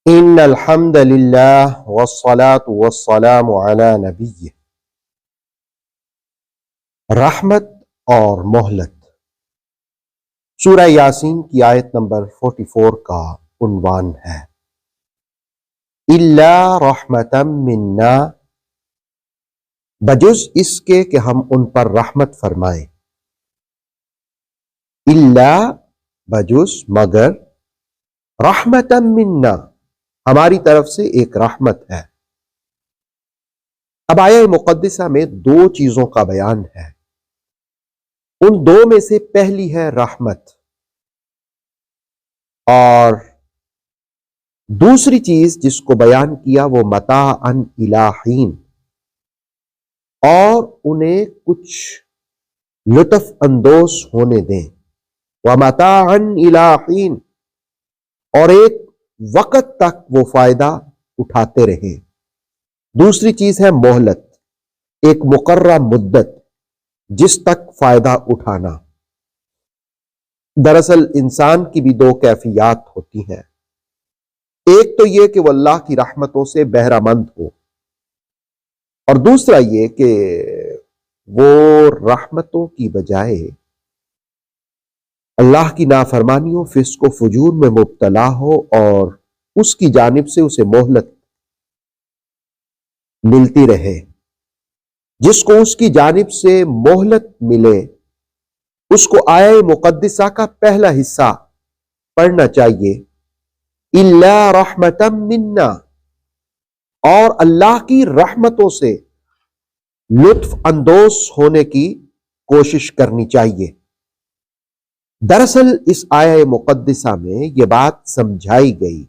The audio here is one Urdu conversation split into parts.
ان الحمد للہ والصلاة والسلام علی نبی رحمت اور مہلت۔ سورہ یاسین کی آیت نمبر 44 کا عنوان ہے الا رحمتا منا، بجز اس کے کہ ہم ان پر رحمت فرمائیں۔ الا بجز مگر، رحمتا منا ہماری طرف سے ایک رحمت ہے۔ اب آیہ مقدسہ میں دو چیزوں کا بیان ہے، ان دو میں سے پہلی ہے رحمت، اور دوسری چیز جس کو بیان کیا وہ متاعًا الی حین، اور انہیں کچھ لطف اندوز ہونے دیں، ومتاعًا الی حین، اور ایک وقت تک وہ فائدہ اٹھاتے رہیں۔ دوسری چیز ہے مہلت، ایک مقررہ مدت جس تک فائدہ اٹھانا۔ دراصل انسان کی بھی دو کیفیات ہوتی ہیں، ایک تو یہ کہ وہ اللہ کی رحمتوں سے بہرہ مند ہو، اور دوسرا یہ کہ وہ رحمتوں کی بجائے اللہ کی نافرمانیوں، فسق و فجور میں مبتلا ہو، اور اس کی جانب سے اسے مہلت ملتی رہے۔ جس کو اس کی جانب سے مہلت ملے اس کو آیہ مقدسہ کا پہلا حصہ پڑھنا چاہیے، الا رحمتا منا، اور اللہ کی رحمتوں سے لطف اندوز ہونے کی کوشش کرنی چاہیے۔ دراصل اس آیہ مقدسہ میں یہ بات سمجھائی گئی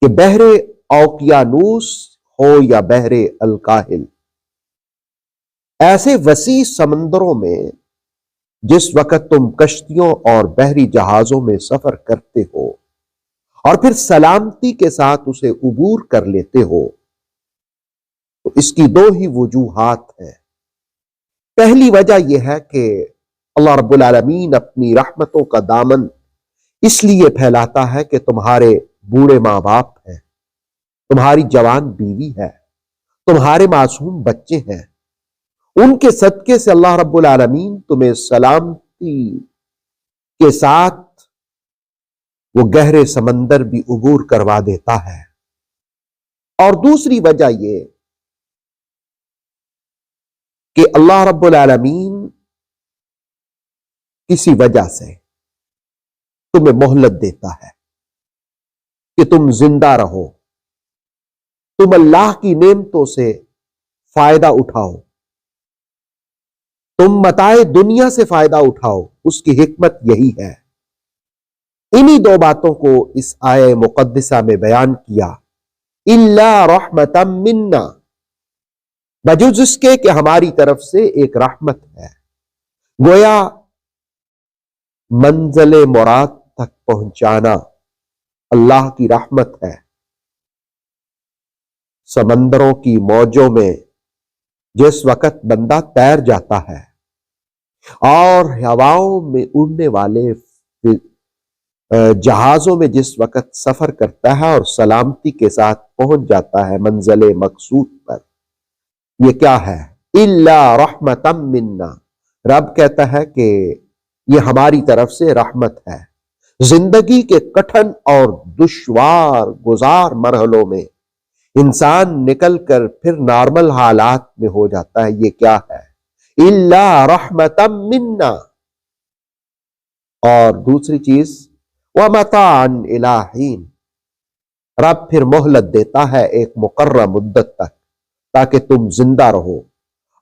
کہ بحر اوقیانوس ہو یا بحر الکاہل، ایسے وسیع سمندروں میں جس وقت تم کشتیوں اور بحری جہازوں میں سفر کرتے ہو اور پھر سلامتی کے ساتھ اسے عبور کر لیتے ہو، تو اس کی دو ہی وجوہات ہیں۔ پہلی وجہ یہ ہے کہ اللہ رب العالمین اپنی رحمتوں کا دامن اس لیے پھیلاتا ہے کہ تمہارے بوڑھے ماں باپ ہیں، تمہاری جوان بیوی ہے، تمہارے معصوم بچے ہیں، ان کے صدقے سے اللہ رب العالمین تمہیں سلامتی کے ساتھ وہ گہرے سمندر بھی عبور کروا دیتا ہے۔ اور دوسری وجہ یہ کہ اللہ رب العالمین کسی وجہ سے تمہیں مہلت دیتا ہے کہ تم زندہ رہو، تم اللہ کی نعمتوں سے فائدہ اٹھاؤ، تم متاع دنیا سے فائدہ اٹھاؤ۔ اس کی حکمت یہی ہے۔ انہی دو باتوں کو اس آیہ مقدسہ میں بیان کیا، الا رحمتا منا، بجز اس کے کہ ہماری طرف سے ایک رحمت ہے۔ گویا منزل مراد تک پہنچانا اللہ کی رحمت ہے۔ سمندروں کی موجوں میں جس وقت بندہ تیر جاتا ہے اور ہواؤں میں اڑنے والے جہازوں میں جس وقت سفر کرتا ہے اور سلامتی کے ساتھ پہنچ جاتا ہے منزل مقصود پر، یہ کیا ہے؟ الا رحمتا منا، رب کہتا ہے کہ یہ ہماری طرف سے رحمت ہے۔ زندگی کے کٹھن اور دشوار گزار مرحلوں میں انسان نکل کر پھر نارمل حالات میں ہو جاتا ہے، یہ کیا ہے؟ الا رحمتا منا۔ اور دوسری چیز ومتاعًا الی حین، رب پھر مہلت دیتا ہے ایک مقررہ مدت تک تاکہ تم زندہ رہو۔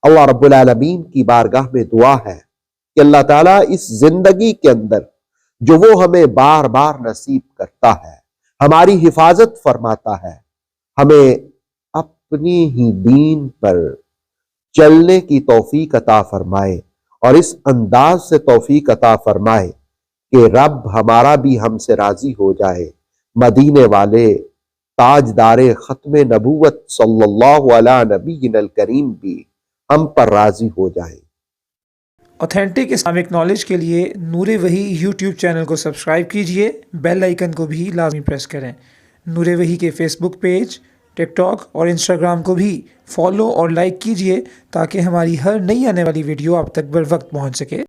اللہ رب العالمین کی بارگاہ میں دعا ہے کہ اللہ تعالیٰ اس زندگی کے اندر جو وہ ہمیں بار بار نصیب کرتا ہے، ہماری حفاظت فرماتا ہے، ہمیں اپنی ہی دین پر چلنے کی توفیق عطا فرمائے، اور اس انداز سے توفیق عطا فرمائے کہ رب ہمارا بھی ہم سے راضی ہو جائے، مدینے والے تاجدار ختم نبوت صلی اللہ علیہ نبینا الکریم بھی ہم پر راضی ہو جائیں۔ اوتھینٹک اسلامک نالج کے لیے نور وحی یوٹیوب چینل کو سبسکرائب کیجئے، بیل آئیکن کو بھی لازمی پریس کریں۔ نور وحی کے فیس بک پیج، ٹک ٹاک اور انسٹاگرام کو بھی فالو اور لائک کیجیے تاکہ ہماری ہر نئی آنے والی ویڈیو آپ تک بر وقت پہنچ سکے۔